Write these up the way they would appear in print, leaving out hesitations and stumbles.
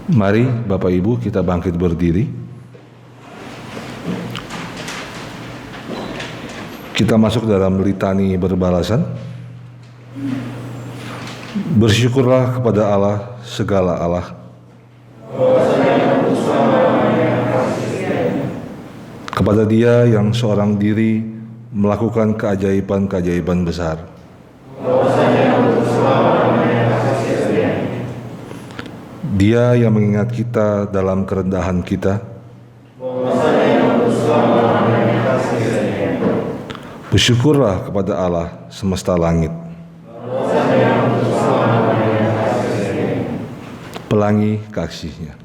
Mari Bapak Ibu kita bangkit berdiri. Kita masuk dalam litani berbalasan. Bersyukurlah kepada Allah, segala Allah. Kepada Dia yang seorang diri melakukan keajaiban-keajaiban besar. Dia yang mengingat kita dalam kerendahan kita. Bersyukurlah kepada Allah semesta langit. Pelangi kasih-Nya.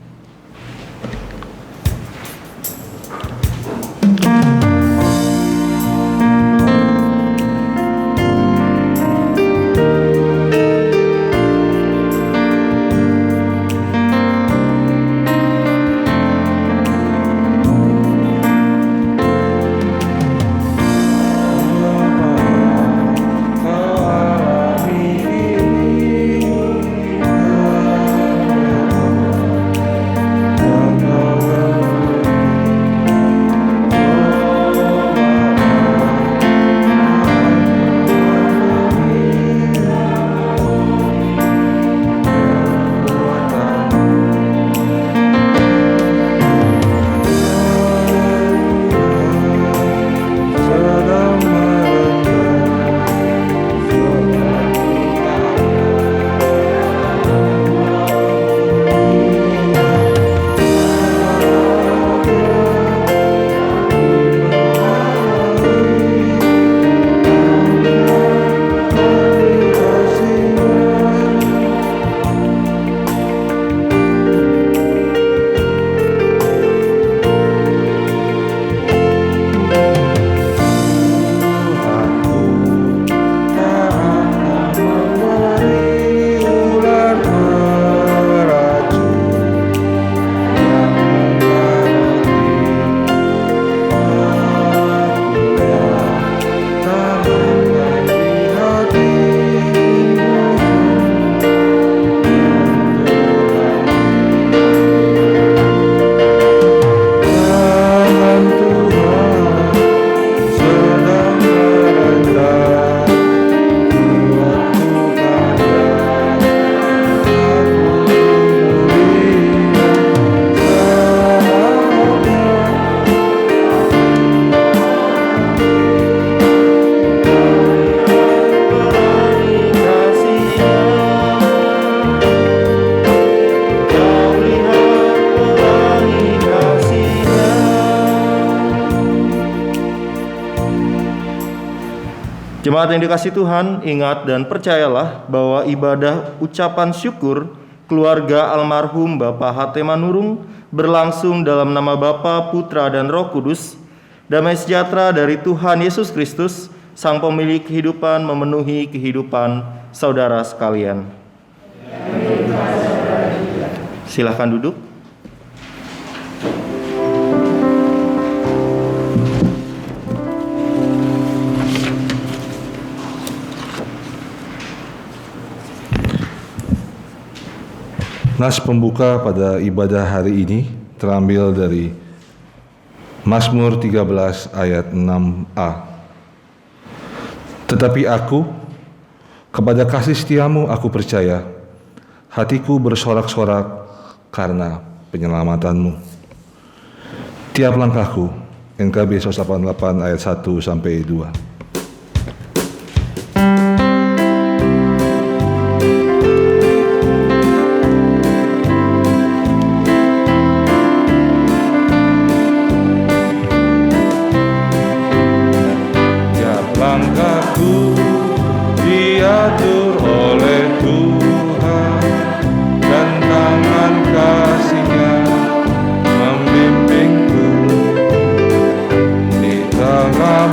Jemaat yang dikasihi Tuhan, ingat dan percayalah bahwa ibadah ucapan syukur keluarga almarhum Bapak H.T. Manurung berlangsung dalam nama Bapa, Putra, dan Roh Kudus. Damai sejahtera dari Tuhan Yesus Kristus, Sang Pemilik kehidupan, memenuhi kehidupan saudara sekalian. Silakan duduk. Nas pembuka pada ibadah hari ini terambil dari Mazmur 13 ayat 6a. Tetapi aku, kepada kasih setiamu aku percaya, hatiku bersorak-sorak karena penyelamatanmu. Tiap langkahku, NKB 188 ayat 1 sampai 2. Membimbingku di tengah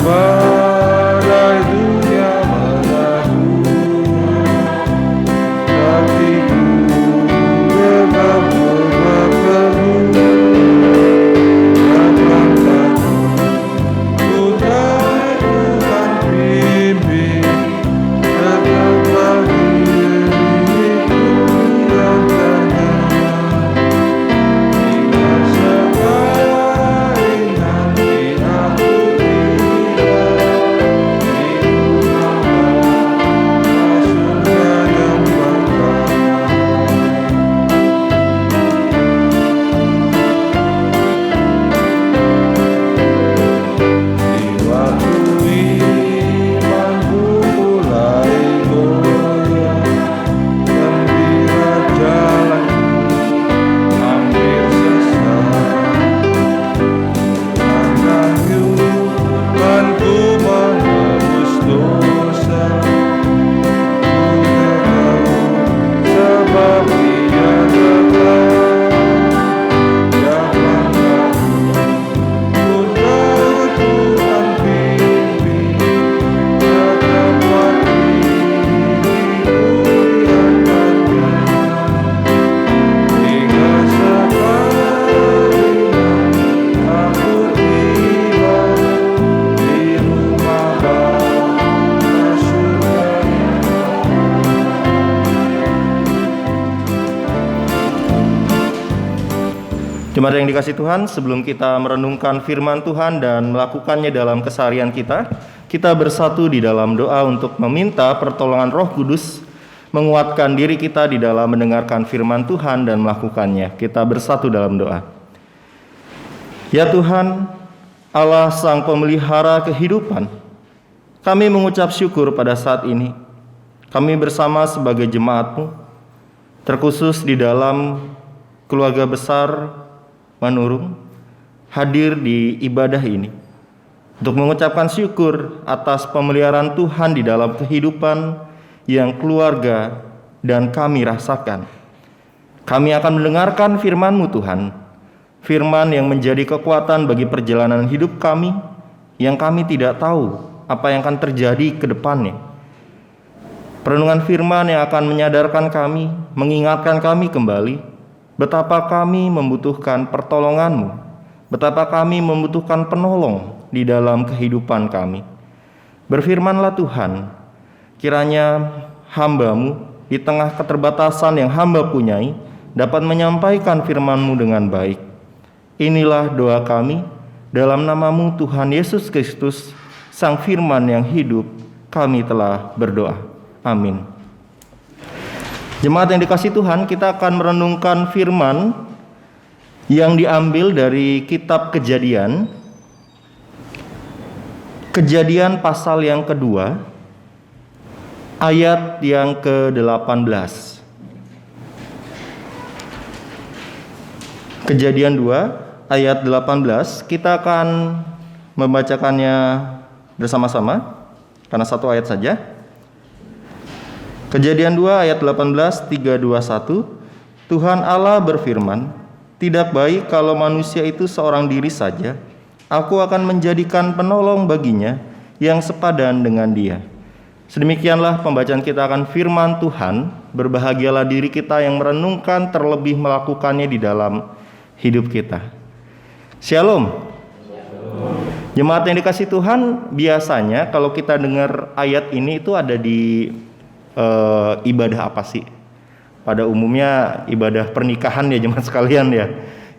Jemaat yang dikasihi Tuhan, sebelum kita merenungkan firman Tuhan dan melakukannya dalam keseharian kita, kita bersatu di dalam doa untuk meminta pertolongan Roh Kudus menguatkan diri kita di dalam mendengarkan firman Tuhan dan melakukannya. Kita bersatu dalam doa. Ya Tuhan, Allah Sang Pemelihara kehidupan, kami mengucap syukur pada saat ini. Kami bersama sebagai jemaat-Mu, terkhusus di dalam keluarga besar Manurung, hadir di ibadah ini untuk mengucapkan syukur atas pemeliharaan Tuhan di dalam kehidupan yang keluarga dan kami rasakan. Kami akan mendengarkan firman-Mu Tuhan, firman yang menjadi kekuatan bagi perjalanan hidup kami yang kami tidak tahu apa yang akan terjadi ke depannya. Perenungan firman yang akan menyadarkan kami, mengingatkan kami kembali betapa kami membutuhkan pertolongan-Mu, betapa kami membutuhkan penolong di dalam kehidupan kami. Berfirmanlah Tuhan, kiranya hamba-Mu di tengah keterbatasan yang hamba punyai dapat menyampaikan firman-Mu dengan baik. Inilah doa kami, dalam nama-Mu Tuhan Yesus Kristus, Sang Firman yang hidup, kami telah berdoa. Amin. Jemaat yang dikasihi Tuhan, kita akan merenungkan firman yang diambil dari kitab Kejadian. Kejadian pasal yang kedua, ayat yang ke-18. Kejadian 2 ayat 18, kita akan membacakannya bersama-sama karena satu ayat saja. Kejadian 2 ayat 18, 321. Tuhan Allah berfirman, tidak baik kalau manusia itu seorang diri saja. Aku akan menjadikan penolong baginya yang sepadan dengan dia. Sedemikianlah pembacaan kita akan firman Tuhan. Berbahagialah diri kita yang merenungkan terlebih melakukannya di dalam hidup kita. Shalom. Jemaat yang dikasihi Tuhan, biasanya kalau kita dengar ayat ini itu ada di ibadah apa sih? Pada umumnya ibadah pernikahan ya jemaat sekalian ya.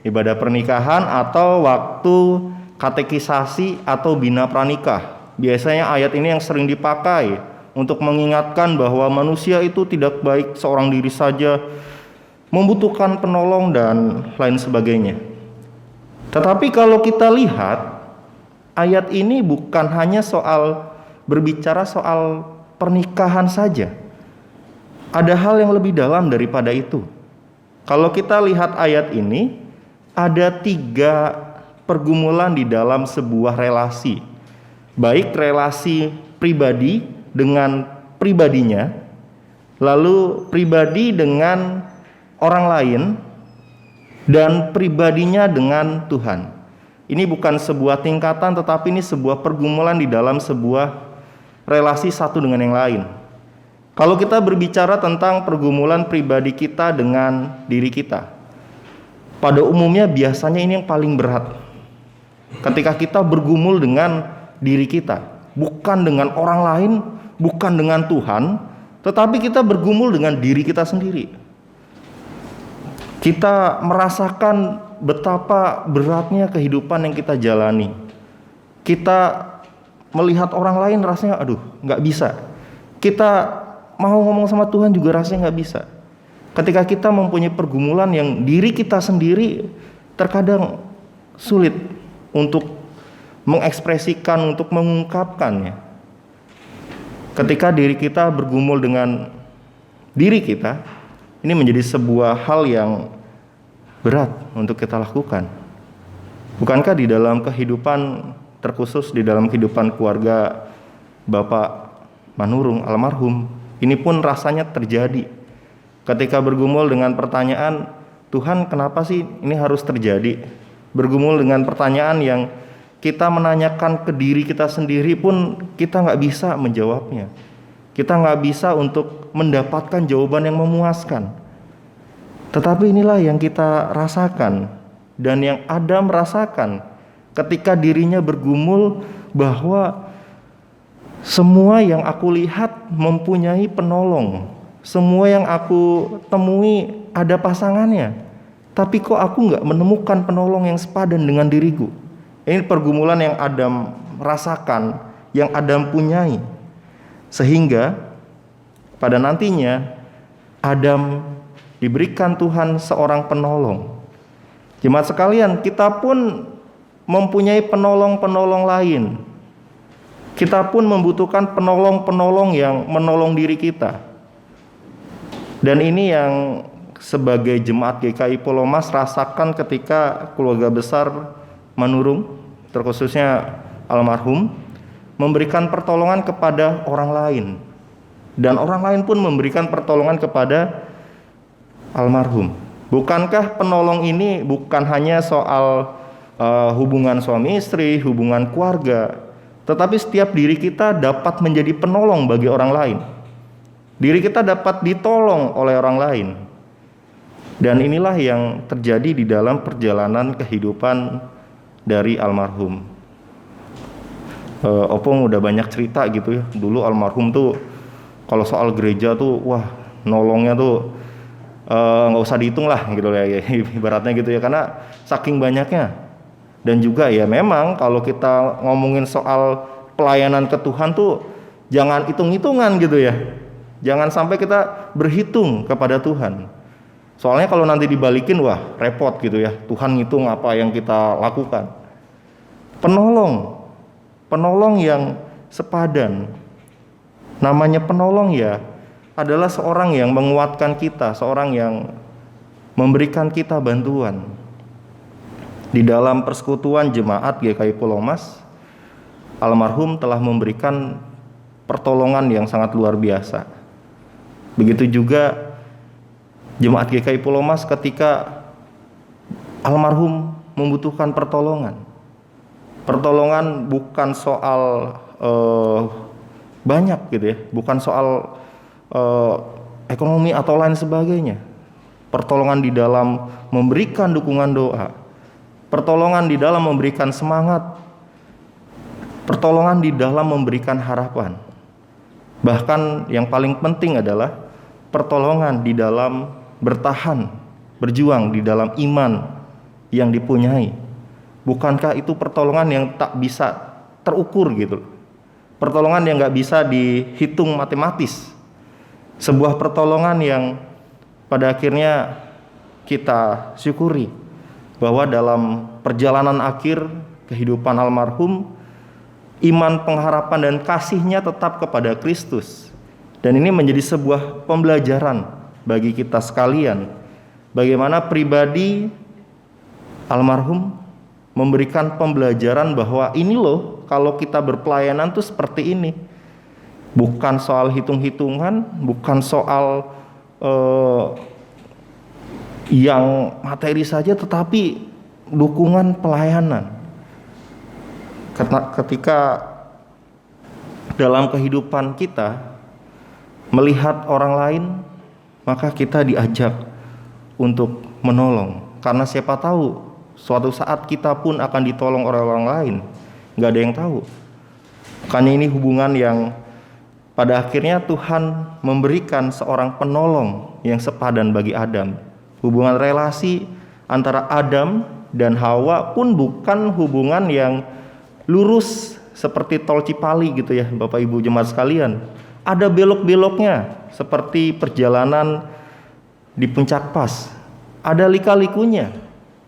Ibadah pernikahan atau waktu katekisasi atau bina pranikah. Biasanya ayat ini yang sering dipakai untuk mengingatkan bahwa manusia itu tidak baik seorang diri saja, membutuhkan penolong dan lain sebagainya. Tetapi kalau kita lihat, ayat ini bukan hanya berbicara soal pernikahan saja. Ada hal yang lebih dalam daripada itu. Kalau kita lihat ayat ini, ada 3 pergumulan di dalam sebuah relasi. Baik relasi pribadi dengan pribadinya, lalu pribadi dengan orang lain, dan pribadinya dengan Tuhan. Ini bukan sebuah tingkatan, tetapi ini sebuah pergumulan di dalam sebuah relasi satu dengan yang lain. Kalau kita berbicara tentang pergumulan pribadi kita dengan diri kita, pada umumnya biasanya ini yang paling berat. Ketika kita bergumul dengan diri kita, bukan dengan orang lain, bukan dengan Tuhan, tetapi kita bergumul dengan diri kita sendiri. Kita merasakan betapa beratnya kehidupan yang kita jalani. Kita melihat orang lain rasanya aduh gak bisa. Kita mau ngomong sama Tuhan juga rasanya gak bisa. Ketika kita mempunyai pergumulan yang diri kita sendiri terkadang sulit untuk mengekspresikan, untuk mengungkapkannya. Ketika diri kita bergumul dengan diri kita, ini menjadi sebuah hal yang berat untuk kita lakukan. Bukankah di dalam kehidupan, terkhusus di dalam kehidupan keluarga Bapak Manurung almarhum, ini pun rasanya terjadi. Ketika bergumul dengan pertanyaan, Tuhan kenapa sih ini harus terjadi? Bergumul dengan pertanyaan yang kita menanyakan ke diri kita sendiri pun kita gak bisa menjawabnya. Kita gak bisa untuk mendapatkan jawaban yang memuaskan. Tetapi inilah yang kita rasakan dan yang Adam rasakan ketika dirinya bergumul bahwa semua yang aku lihat mempunyai penolong, semua yang aku temui ada pasangannya. tapi kok aku nggak menemukan penolong yang sepadan dengan diriku. Ini pergumulan yang Adam rasakan, yang Adam punyai. Sehingga pada nantinya Adam diberikan Tuhan seorang penolong. Jemaat sekalian, kita pun mempunyai penolong-penolong lain. Kita pun membutuhkan penolong-penolong yang menolong diri kita. Dan ini yang sebagai jemaat GKI Pulau Mas rasakan ketika keluarga besar Manurung, terkhususnya almarhum, memberikan pertolongan kepada orang lain. Dan orang lain pun memberikan pertolongan kepada almarhum. Bukankah penolong ini bukan hanya soal hubungan suami istri, hubungan keluarga, tetapi setiap diri kita dapat menjadi penolong bagi orang lain. Diri kita dapat ditolong oleh orang lain. Dan inilah yang terjadi di dalam perjalanan kehidupan dari almarhum. Opung udah banyak cerita gitu ya. Dulu almarhum tuh kalau soal gereja tuh wah nolongnya tuh nggak usah dihitung lah gitu ya, ibaratnya gitu ya, karena saking banyaknya. Dan juga ya memang kalau kita ngomongin soal pelayanan ke Tuhan tuh jangan hitung-hitungan gitu ya. Jangan sampai kita berhitung kepada Tuhan. Soalnya kalau nanti dibalikin wah repot gitu ya. Tuhan ngitung apa yang kita lakukan. Penolong yang sepadan. Namanya penolong ya adalah seorang yang menguatkan kita, seorang yang memberikan kita bantuan. Di dalam persekutuan jemaat GKI Pulau Mas, almarhum telah memberikan pertolongan yang sangat luar biasa. Begitu juga jemaat GKI Pulau Mas ketika almarhum membutuhkan pertolongan. Pertolongan bukan soal banyak gitu ya, bukan soal ekonomi atau lain sebagainya. Pertolongan di dalam memberikan dukungan doa, pertolongan di dalam memberikan semangat, pertolongan di dalam memberikan harapan. Bahkan yang paling penting adalah pertolongan di dalam bertahan, berjuang di dalam iman yang dipunyai. Bukankah itu pertolongan yang tak bisa terukur gitu? Pertolongan yang gak bisa dihitung matematis. Sebuah pertolongan yang pada akhirnya kita syukuri bahwa dalam perjalanan akhir kehidupan almarhum, iman, pengharapan, dan kasihnya tetap kepada Kristus. Dan ini menjadi sebuah pembelajaran bagi kita sekalian. Bagaimana pribadi almarhum memberikan pembelajaran bahwa ini loh, kalau kita berpelayanan tuh seperti ini. Bukan soal hitung-hitungan, bukan soal yang materi saja, tetapi dukungan pelayanan. Ketika dalam kehidupan kita melihat orang lain, maka kita diajak untuk menolong. Karena siapa tahu suatu saat kita pun akan ditolong oleh orang lain. Gak ada yang tahu. Makanya ini hubungan yang pada akhirnya Tuhan memberikan seorang penolong yang sepadan bagi Adam. Hubungan relasi antara Adam dan Hawa pun bukan hubungan yang lurus seperti tol Cipali gitu ya Bapak Ibu jemaat sekalian. Ada belok-beloknya seperti perjalanan di puncak pas. Ada lika-likunya.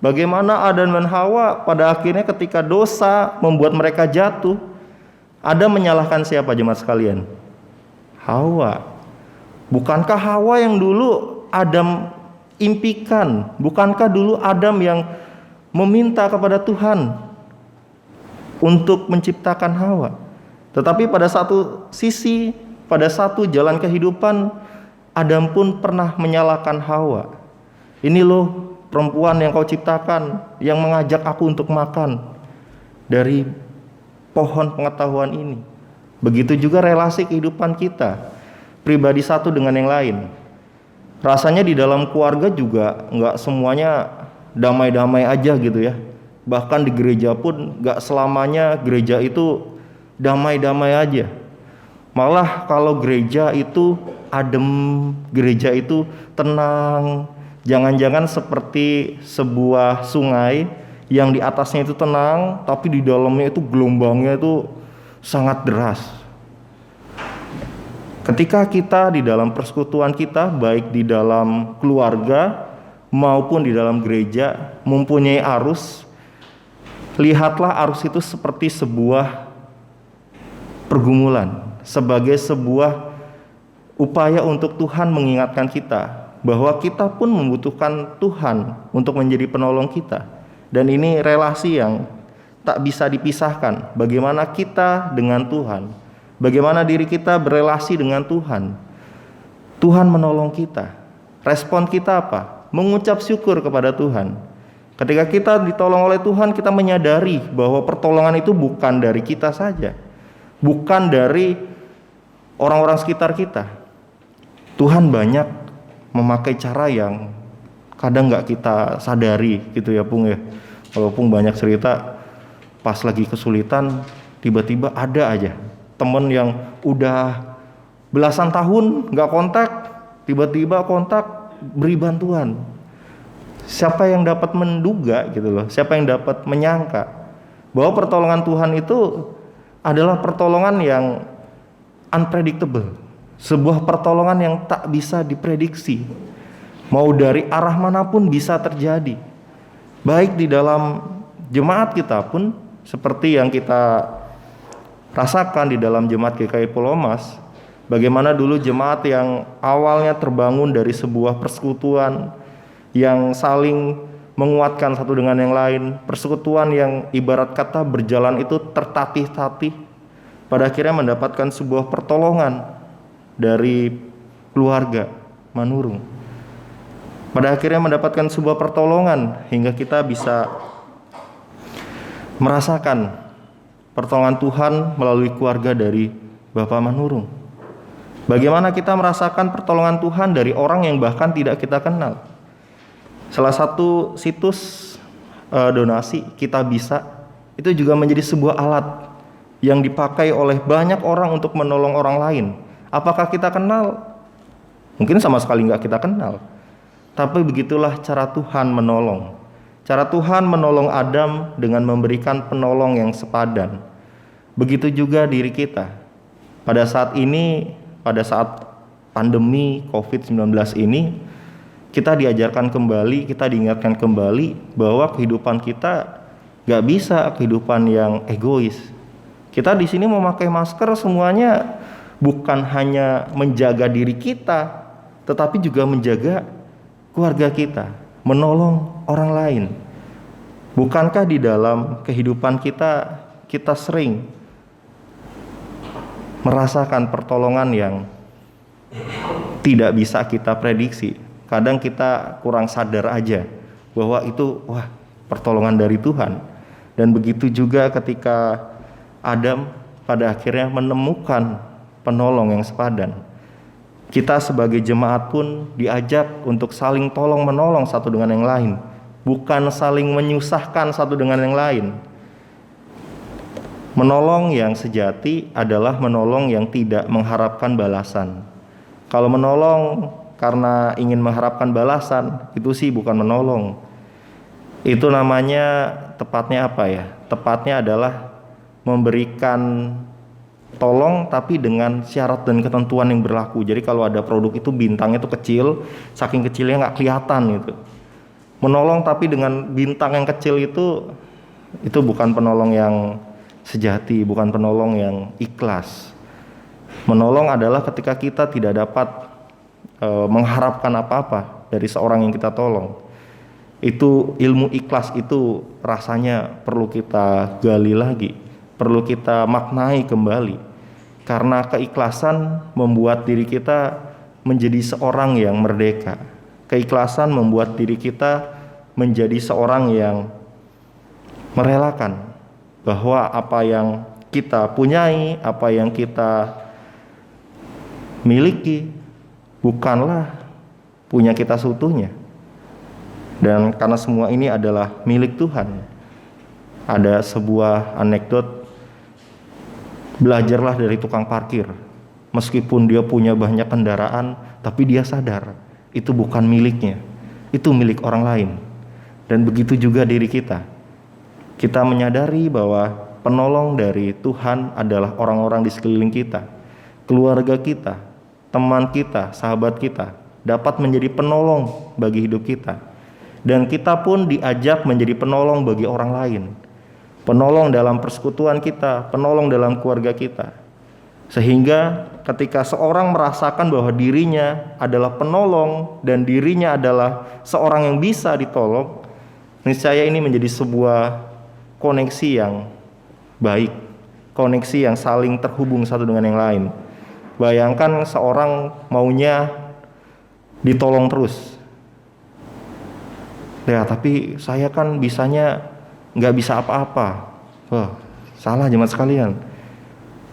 Bagaimana Adam dan Hawa pada akhirnya ketika dosa membuat mereka jatuh, Adam menyalahkan siapa jemaat sekalian? Hawa. Bukankah Hawa yang dulu Adam impikan? Bukankah dulu Adam yang meminta kepada Tuhan untuk menciptakan Hawa? Tetapi pada satu sisi, pada satu jalan kehidupan, Adam pun pernah menyalahkan Hawa. Ini loh perempuan yang kau ciptakan, yang mengajak aku untuk makan dari pohon pengetahuan ini. Begitu juga relasi kehidupan kita, pribadi satu dengan yang lain. Rasanya di dalam keluarga juga nggak semuanya damai-damai aja gitu ya. Bahkan di gereja pun nggak selamanya gereja itu damai-damai aja. Malah kalau gereja itu adem, gereja itu tenang, Jangan-jangan seperti sebuah sungai yang di atasnya itu tenang, tapi di dalamnya itu gelombangnya itu sangat deras. Ketika kita di dalam persekutuan kita, baik di dalam keluarga maupun di dalam gereja, mempunyai arus, lihatlah arus itu seperti sebuah pergumulan, sebagai sebuah upaya untuk Tuhan mengingatkan kita bahwa kita pun membutuhkan Tuhan untuk menjadi penolong kita. Dan ini relasi yang tak bisa dipisahkan. Bagaimana kita dengan Tuhan, bagaimana diri kita berelasi dengan Tuhan. Tuhan menolong kita. Respon kita apa? Mengucap syukur kepada Tuhan. Ketika kita ditolong oleh Tuhan, kita menyadari bahwa pertolongan itu bukan dari kita saja, bukan dari orang-orang sekitar kita. Tuhan banyak memakai cara yang kadang nggak kita sadari gitu ya Pung ya. Kalau Pung banyak cerita, pas lagi kesulitan tiba-tiba ada aja temen yang udah belasan tahun nggak kontak, tiba-tiba kontak beri bantuan. Siapa yang dapat menduga gitu loh, siapa yang dapat menyangka bahwa pertolongan Tuhan itu adalah pertolongan yang unpredictable, sebuah pertolongan yang tak bisa diprediksi, mau dari arah manapun bisa terjadi. Baik di dalam jemaat kita pun seperti yang kita rasakan di dalam jemaat GKI Pulau Mas, bagaimana dulu jemaat yang awalnya terbangun dari sebuah persekutuan yang saling menguatkan satu dengan yang lain, persekutuan yang ibarat kata berjalan itu tertatih-tatih, pada akhirnya mendapatkan sebuah pertolongan dari keluarga Manurung. Pada akhirnya mendapatkan sebuah pertolongan hingga kita bisa merasakan pertolongan Tuhan melalui keluarga dari Bapak Manurung. Bagaimana kita merasakan pertolongan Tuhan dari orang yang bahkan tidak kita kenal. Salah satu situs donasi Kita Bisa itu juga menjadi sebuah alat yang dipakai oleh banyak orang untuk menolong orang lain. Apakah kita kenal? Mungkin sama sekali nggak kita kenal. Tapi begitulah cara Tuhan menolong. Cara Tuhan menolong Adam dengan memberikan penolong yang sepadan. Begitu juga diri kita. Pada saat ini, pada saat pandemi COVID-19 ini, kita diajarkan kembali, kita diingatkan kembali bahwa kehidupan kita gak bisa kehidupan yang egois. Kita di sini memakai masker semuanya bukan hanya menjaga diri kita, tetapi juga menjaga keluarga kita, menolong orang lain. Bukankah di dalam kehidupan kita, kita sering merasakan pertolongan yang tidak bisa kita prediksi? Kadang kita kurang sadar aja bahwa itu pertolongan dari Tuhan. Dan begitu juga ketika Adam pada akhirnya menemukan penolong yang sepadan. Kita sebagai jemaat pun diajak untuk saling tolong menolong satu dengan yang lain, bukan saling menyusahkan satu dengan yang lain. Menolong yang sejati adalah menolong yang tidak mengharapkan balasan. Kalau menolong karena ingin mengharapkan balasan, itu sih bukan menolong. Itu namanya tepatnya apa ya? Tepatnya adalah memberikan tolong tapi dengan syarat dan ketentuan yang berlaku. Jadi kalau ada produk itu bintangnya itu kecil, saking kecilnya nggak kelihatan gitu. Menolong tapi dengan bintang yang kecil itu bukan penolong yang sejati, bukan penolong yang ikhlas. Menolong adalah ketika kita tidak dapat mengharapkan apa-apa dari seorang yang kita tolong. Itu ilmu ikhlas itu rasanya perlu kita gali lagi, perlu kita maknai kembali. Karena keikhlasan membuat diri kita menjadi seorang yang merdeka. Keikhlasan membuat diri kita menjadi seorang yang merelakan bahwa apa yang kita punyai, apa yang kita miliki bukanlah punya kita seutuhnya. Dan karena semua ini adalah milik Tuhan. Ada sebuah anekdot, belajarlah dari tukang parkir. Meskipun dia punya banyak kendaraan, tapi dia sadar itu bukan miliknya. itu milik orang lain. Dan begitu juga diri kita. Kita menyadari bahwa penolong dari Tuhan adalah orang-orang di sekeliling kita, keluarga kita, teman kita, sahabat kita, dapat menjadi penolong bagi hidup kita. Dan kita pun diajak menjadi penolong bagi orang lain. Penolong dalam persekutuan kita, penolong dalam keluarga kita. Sehingga ketika seorang merasakan bahwa dirinya adalah penolong dan dirinya adalah seorang yang bisa ditolong, niscaya ini menjadi sebuah koneksi yang baik, koneksi yang saling terhubung satu dengan yang lain. Bayangkan seorang maunya ditolong terus. Ya, tapi saya kan bisanya nggak bisa apa-apa. Wah, salah jemaat sekalian.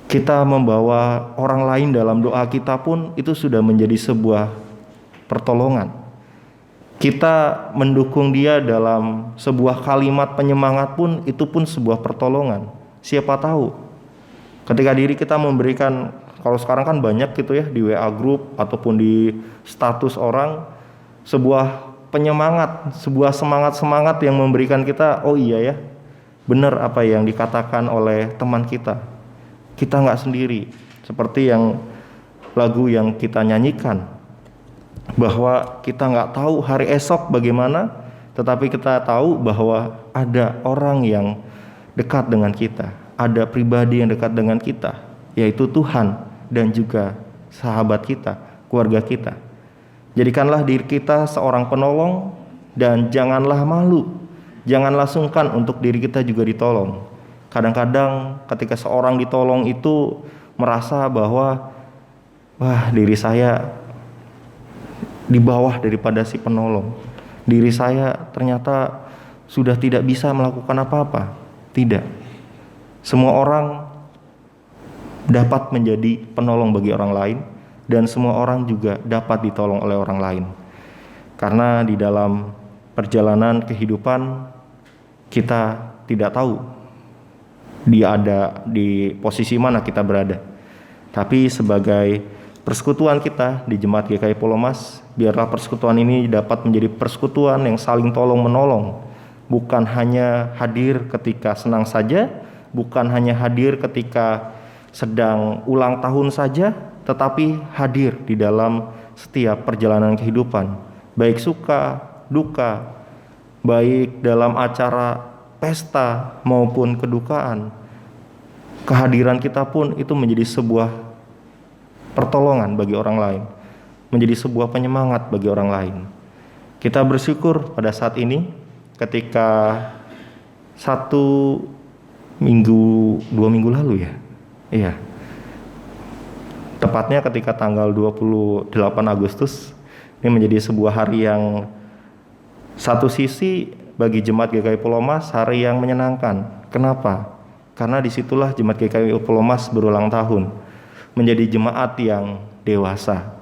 Kita membawa orang lain dalam doa kita pun itu sudah menjadi sebuah pertolongan. Kita mendukung dia dalam sebuah kalimat penyemangat pun itu pun sebuah pertolongan. Siapa tahu ketika diri kita memberikan, kalau sekarang kan banyak gitu ya di WA group ataupun di status orang, sebuah penyemangat, sebuah semangat yang memberikan kita, oh iya ya, benar apa yang dikatakan oleh teman kita. Kita nggak sendiri, seperti yang lagu yang kita nyanyikan, bahwa kita nggak tahu hari esok bagaimana, tetapi kita tahu bahwa ada orang yang dekat dengan kita, ada pribadi yang dekat dengan kita, yaitu Tuhan dan juga sahabat kita, keluarga kita. Jadikanlah diri kita seorang penolong dan janganlah malu, janganlah sungkan untuk diri kita juga ditolong. Kadang-kadang ketika seorang ditolong itu merasa bahwa wah, diri saya di bawah daripada si penolong. Diri saya ternyata sudah tidak bisa melakukan apa-apa. Tidak. Semua orang dapat menjadi penolong bagi orang lain dan semua orang juga dapat ditolong oleh orang lain. Karena di dalam perjalanan kehidupan kita tidak tahu dia ada di posisi mana kita berada. Tapi sebagai persekutuan kita di Jemaat GKI Pulau Mas, biarlah persekutuan ini dapat menjadi persekutuan yang saling tolong menolong. Bukan hanya hadir ketika senang saja, bukan hanya hadir ketika sedang ulang tahun saja, tetapi hadir di dalam setiap perjalanan kehidupan, baik suka, duka, baik dalam acara pesta maupun kedukaan. Kehadiran kita pun itu menjadi sebuah pertolongan bagi orang lain, menjadi sebuah penyemangat bagi orang lain. Kita bersyukur pada saat ini ketika 1 minggu, 2 minggu lalu ya. Iya. Tepatnya ketika tanggal 28 Agustus ini menjadi sebuah hari yang satu sisi bagi Jemaat GKI Pulau Mas hari yang menyenangkan. Kenapa? Karena disitulah Jemaat GKI Pulau Mas berulang tahun, menjadi jemaat yang dewasa.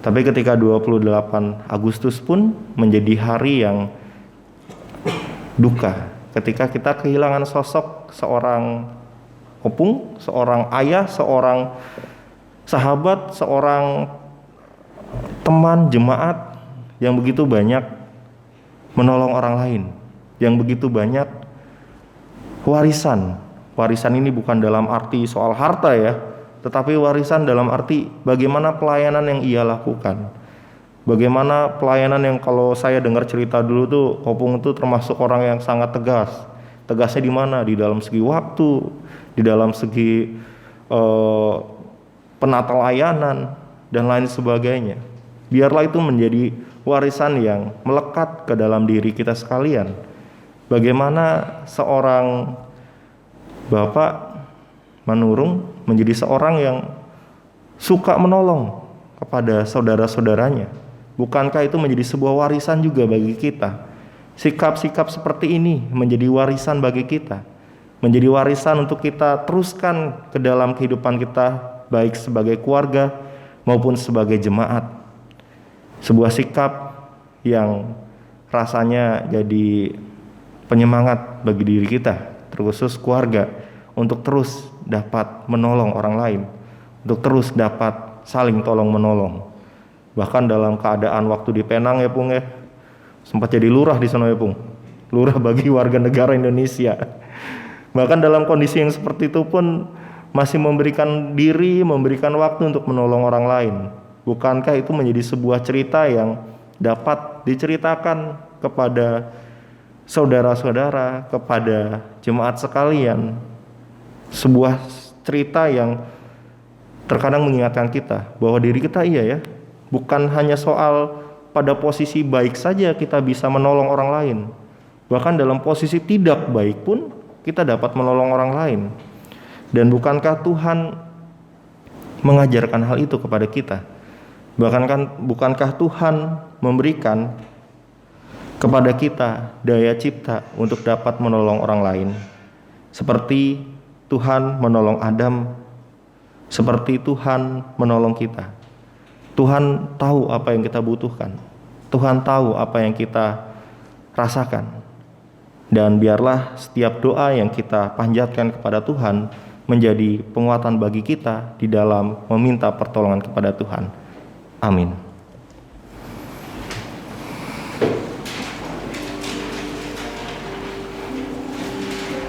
Tapi ketika 28 Agustus pun menjadi hari yang duka, ketika kita kehilangan sosok seorang opung, seorang ayah, seorang sahabat, seorang teman jemaat yang begitu banyak menolong orang lain, yang begitu banyak warisan. Warisan ini bukan dalam arti soal harta ya, tetapi warisan dalam arti bagaimana pelayanan yang ia lakukan. Bagaimana pelayanan yang kalau saya dengar cerita dulu tuh, Opung itu termasuk orang yang sangat tegas. Tegasnya di mana? Di dalam segi waktu, di dalam segi penata layanan dan lain sebagainya. Biarlah itu menjadi warisan yang melekat ke dalam diri kita sekalian. Bagaimana seorang Bapak Manurung menjadi seorang yang suka menolong kepada saudara-saudaranya. Bukankah itu menjadi sebuah warisan juga bagi kita? Sikap-sikap seperti ini menjadi warisan bagi kita, menjadi warisan untuk kita teruskan ke dalam kehidupan kita, baik sebagai keluarga maupun sebagai jemaat. Sebuah sikap yang rasanya jadi penyemangat bagi diri kita, terkhusus keluarga, untuk terus dapat menolong orang lain, untuk terus dapat saling tolong menolong. Bahkan dalam keadaan waktu di Penang ya Pung ya, sempat jadi lurah di sana ya Pung. Lurah bagi warga negara Indonesia. Bahkan dalam kondisi yang seperti itu pun masih memberikan diri, memberikan waktu untuk menolong orang lain. Bukankah itu menjadi sebuah cerita yang dapat diceritakan kepada saudara-saudara, kepada jemaat sekalian? Sebuah cerita yang terkadang mengingatkan kita bahwa diri kita iya ya, bukan hanya soal pada posisi baik saja kita bisa menolong orang lain. Bahkan dalam posisi tidak baik pun kita dapat menolong orang lain. Dan bukankah Tuhan mengajarkan hal itu kepada kita? Bukankah Tuhan memberikan kepada kita daya cipta untuk dapat menolong orang lain? Seperti Tuhan menolong Adam, seperti Tuhan menolong kita. Tuhan tahu apa yang kita butuhkan. Tuhan tahu apa yang kita rasakan. Dan biarlah setiap doa yang kita panjatkan kepada Tuhan menjadi penguatan bagi kita di dalam meminta pertolongan kepada Tuhan. Amin.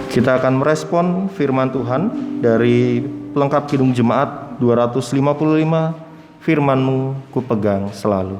Kita akan merespon firman Tuhan dari pelengkap Kidung Jemaat 255, firman-Mu kupegang selalu.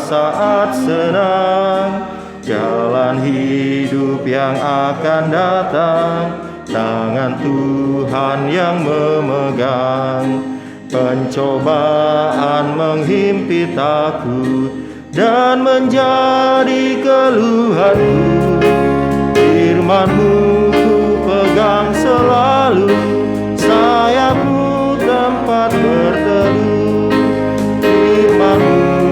Saat senang, jalan hidup yang akan datang, tangan Tuhan yang memegang. Pencobaan menghimpit aku dan menjadi keluhanku. Firman-Mu ku pegang selalu, sayapmu tempat berteduh. Firman-Mu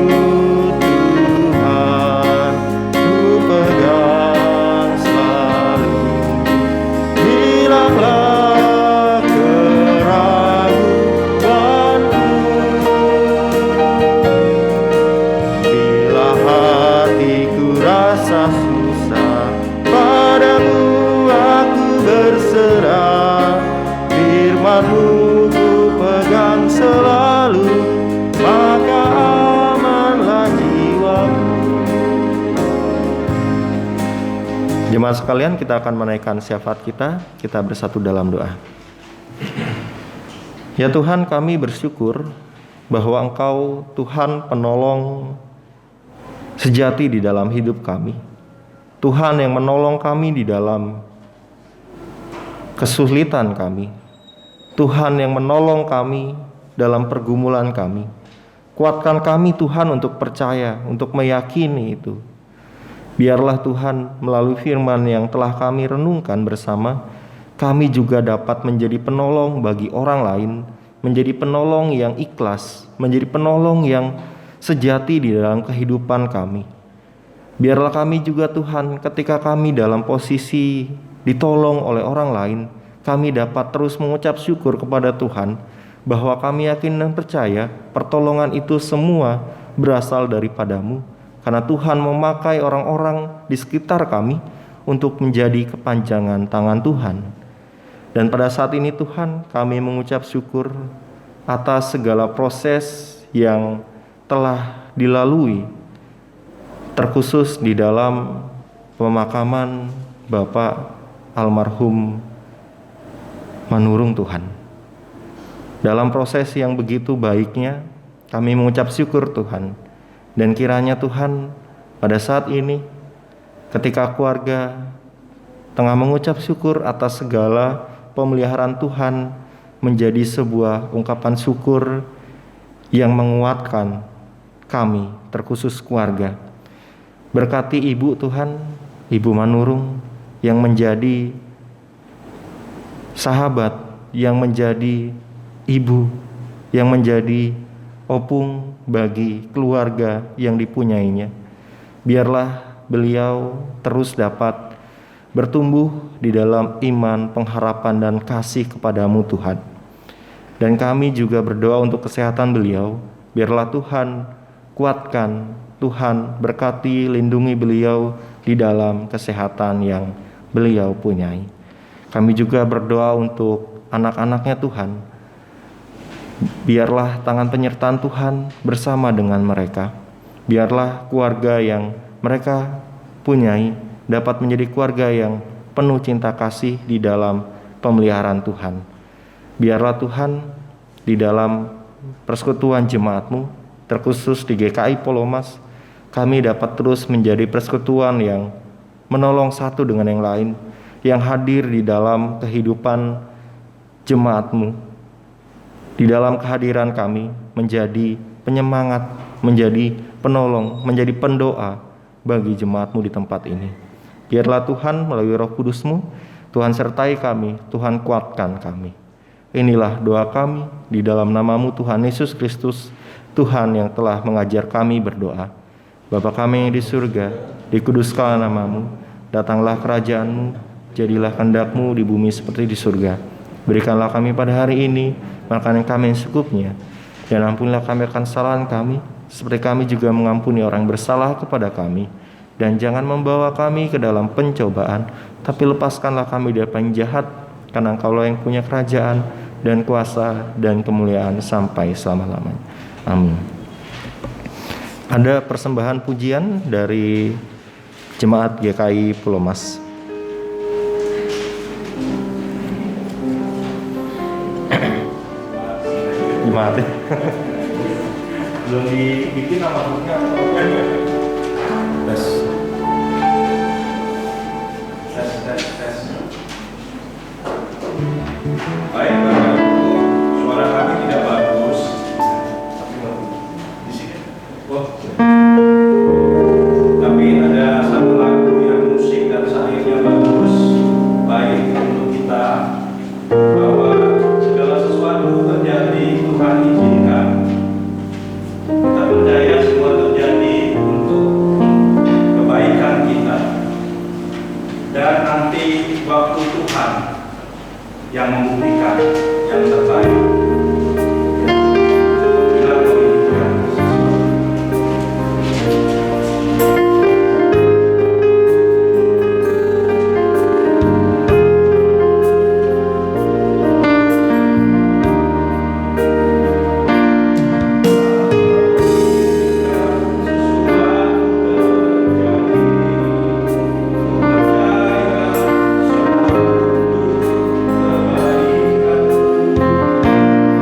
Jemaat sekalian, kita akan menaikkan syafaat kita bersatu dalam doa. Ya Tuhan, kami bersyukur bahwa Engkau Tuhan penolong sejati di dalam hidup kami. Tuhan yang menolong kami di dalam kesulitan kami. Tuhan yang menolong kami dalam pergumulan kami. Kuatkan kami Tuhan untuk percaya, untuk meyakini itu. Biarlah Tuhan melalui firman yang telah kami renungkan bersama, kami juga dapat menjadi penolong bagi orang lain, menjadi penolong yang ikhlas, menjadi penolong yang sejati di dalam kehidupan kami. Biarlah kami juga Tuhan, ketika kami dalam posisi ditolong oleh orang lain, kami dapat terus mengucap syukur kepada Tuhan, bahwa kami yakin dan percaya pertolongan itu semua berasal daripada-Mu. Karena Tuhan memakai orang-orang di sekitar kami untuk menjadi kepanjangan tangan Tuhan. Dan pada saat ini Tuhan, kami mengucap syukur atas segala proses yang telah dilalui, terkhusus di dalam pemakaman Bapak almarhum Manurung Tuhan. Dalam proses yang begitu baiknya, kami mengucap syukur Tuhan. Dan kiranya Tuhan, pada saat ini ketika keluarga tengah mengucap syukur atas segala pemeliharaan Tuhan, menjadi sebuah ungkapan syukur yang menguatkan kami, terkhusus keluarga. Berkati Ibu Tuhan, Ibu Manurung, yang menjadi sahabat, yang menjadi ibu, yang menjadi opung bagi keluarga yang dipunyainya. Biarlah beliau terus dapat bertumbuh di dalam iman, pengharapan, dan kasih kepadamu Tuhan. Dan kami juga berdoa untuk kesehatan beliau. Biarlah Tuhan kuatkan, Tuhan berkati, lindungi beliau di dalam kesehatan yang beliau punyai. Kami juga berdoa untuk anak-anaknya Tuhan. Biarlah tangan penyertaan Tuhan bersama dengan mereka. Biarlah keluarga yang mereka punyai dapat menjadi keluarga yang penuh cinta kasih di dalam pemeliharaan Tuhan. Biarlah Tuhan di dalam persekutuan jemaat-Mu, terkhusus di GKI Polomas, kami dapat terus menjadi persekutuan yang menolong satu dengan yang lain, yang hadir di dalam kehidupan jemaat-Mu. Di dalam kehadiran kami menjadi penyemangat, menjadi penolong, menjadi pendoa bagi jemaat-Mu di tempat ini. Biarlah Tuhan melalui Roh Kudus-Mu, Tuhan sertai kami, Tuhan kuatkan kami. Inilah doa kami di dalam nama-Mu Tuhan Yesus Kristus, Tuhan yang telah mengajar kami berdoa. Bapa kami yang di surga, dikuduskanlah nama-Mu, datanglah kerajaan-Mu, jadilah kehendak-Mu di bumi seperti di surga. Berikanlah kami pada hari ini makanan kami yang secukupnya, dan ampunilah kami akan kesalahan kami, seperti kami juga mengampuni orang yang bersalah kepada kami. Dan jangan membawa kami ke dalam pencobaan, tapi lepaskanlah kami dari yang jahat, karena Engkaulah yang punya kerajaan dan kuasa dan kemuliaan sampai selama-lamanya. Amin. Ada persembahan pujian dari Jemaat GKI Pulomas. Jemaat belum dibikin nama grupnya. Tes. Baik, Bapak Ibu, suara kami tidak bagus. Di sini. Tapi ada satu lagu yang musik dan syairnya bagus. Baik untuk kita, bahwa segala sesuatu terjadi Tuhan izinkan. Kita percaya semua terjadi untuk kebaikan kita. Dan nanti waktu Tuhan yang membuktikan yang terbaik. Bila kau inginkan sesuatu. Sesuatu terjadi,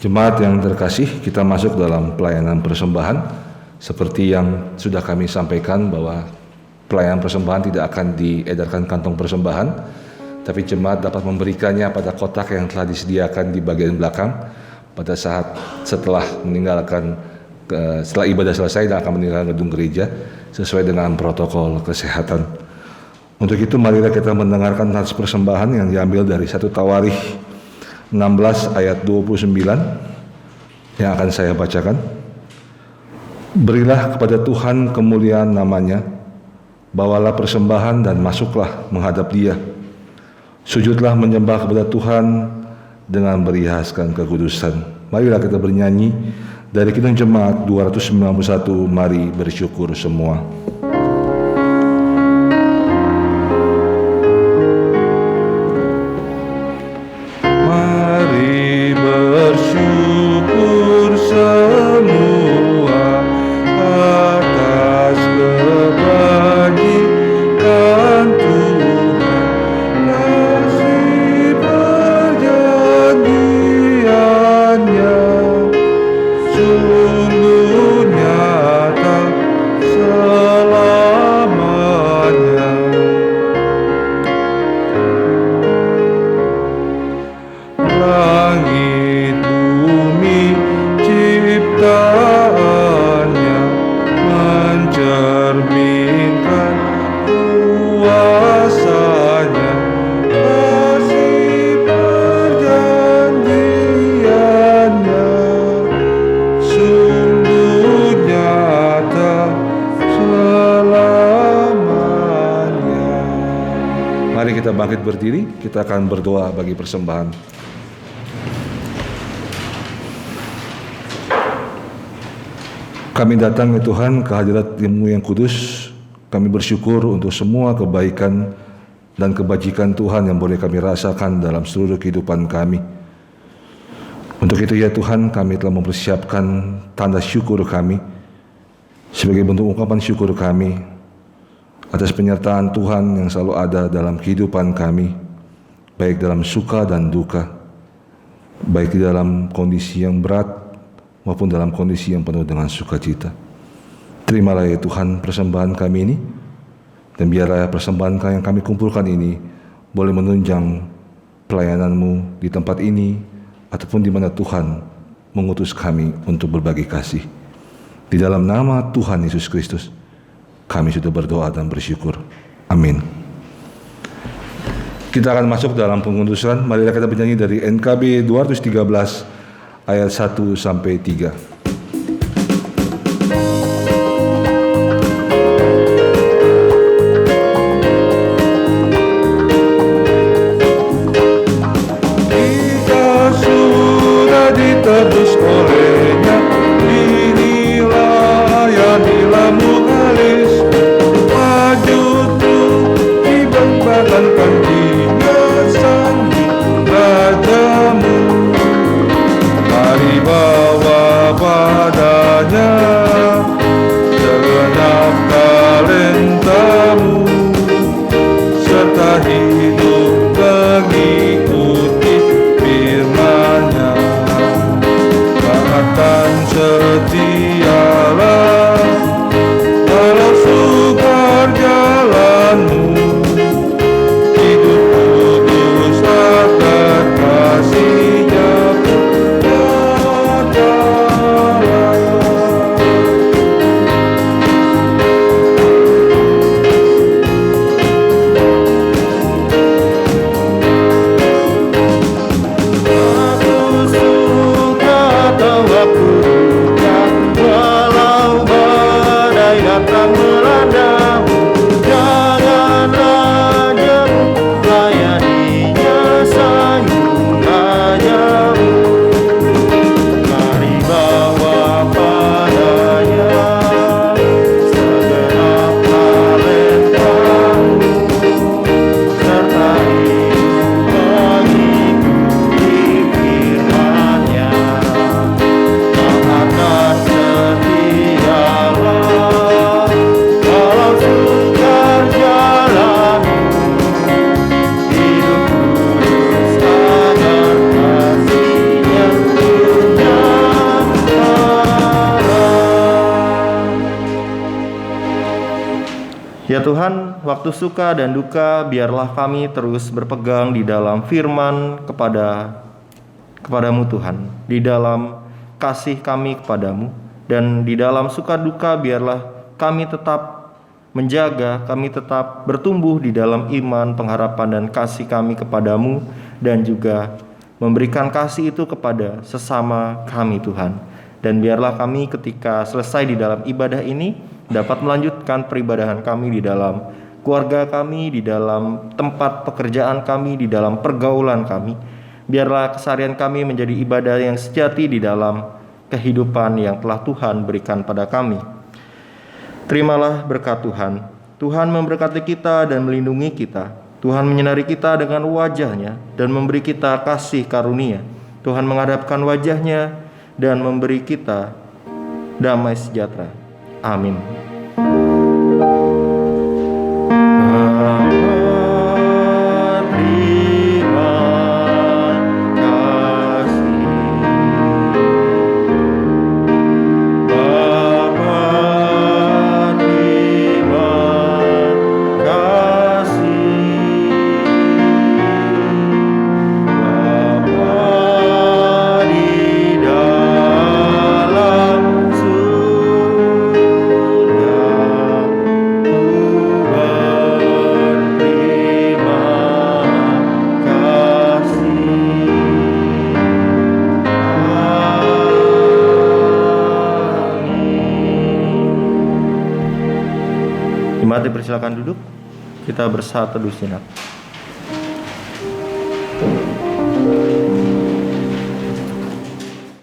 Jemaat yang terkasih, kita masuk dalam pelayanan persembahan. Seperti yang sudah kami sampaikan bahwa pelayanan persembahan tidak akan diedarkan kantong persembahan, tapi jemaat dapat memberikannya pada kotak yang telah disediakan di bagian belakang pada saat setelah ibadah selesai dan akan meninggalkan gedung gereja sesuai dengan protokol kesehatan. Untuk itu marilah kita mendengarkan nats persembahan yang diambil dari 1 Tawarikh 16 ayat 29 yang akan saya bacakan. Berilah kepada Tuhan kemuliaan namanya, bawalah persembahan dan masuklah menghadap Dia. Sujudlah menyembah kepada Tuhan dengan berhiaskan kekudusan. Marilah kita bernyanyi dari Kidung Jemaat 291, mari bersyukur semua. Mari kita bangkit berdiri, kita akan berdoa bagi persembahan. Kami datang ya Tuhan ke hadirat-Mu yang kudus. Kami bersyukur untuk semua kebaikan dan kebajikan Tuhan yang boleh kami rasakan dalam seluruh kehidupan kami. Untuk itu ya Tuhan, kami telah mempersiapkan tanda syukur kami sebagai bentuk ungkapan syukur kami atas penyertaan Tuhan yang selalu ada dalam kehidupan kami, baik dalam suka dan duka, baik di dalam kondisi yang berat maupun dalam kondisi yang penuh dengan sukacita. Terimalah ya Tuhan persembahan kami ini, dan biarlah persembahan yang kami kumpulkan ini boleh menunjang pelayanan-Mu di tempat ini ataupun di mana Tuhan mengutus kami untuk berbagi kasih. Di dalam nama Tuhan Yesus Kristus kami sudah berdoa dan bersyukur. Amin. Kita akan masuk dalam pengudusan. Marilah kita bernyanyi dari NKB 213 ayat 1 sampai 3. Ditebus olehnya, inilah layanilah mukalis, maju tuh dibanggakan hiasan rajamu. Mari bawa Ya Tuhan, waktu suka dan duka biarlah kami terus berpegang di dalam firman kepadamu Tuhan, di dalam kasih kami kepadamu, dan di dalam suka duka biarlah kami tetap menjaga, kami tetap bertumbuh di dalam iman, pengharapan, dan kasih kami kepadamu, dan juga memberikan kasih itu kepada sesama kami Tuhan. Dan biarlah kami ketika selesai di dalam ibadah ini dapat melanjutkan peribadahan kami di dalam keluarga kami, di dalam tempat pekerjaan kami, di dalam pergaulan kami. Biarlah keseharian kami menjadi ibadah yang sejati di dalam kehidupan yang telah Tuhan berikan pada kami. Terimalah berkat Tuhan. Tuhan memberkati kita dan melindungi kita. Tuhan menyinari kita dengan wajah-Nya dan memberi kita kasih karunia. Tuhan menghadapkan wajah-Nya dan memberi kita damai sejahtera. Amin. Jemaat dipersilakan duduk. Kita bersatu teduh sejenak.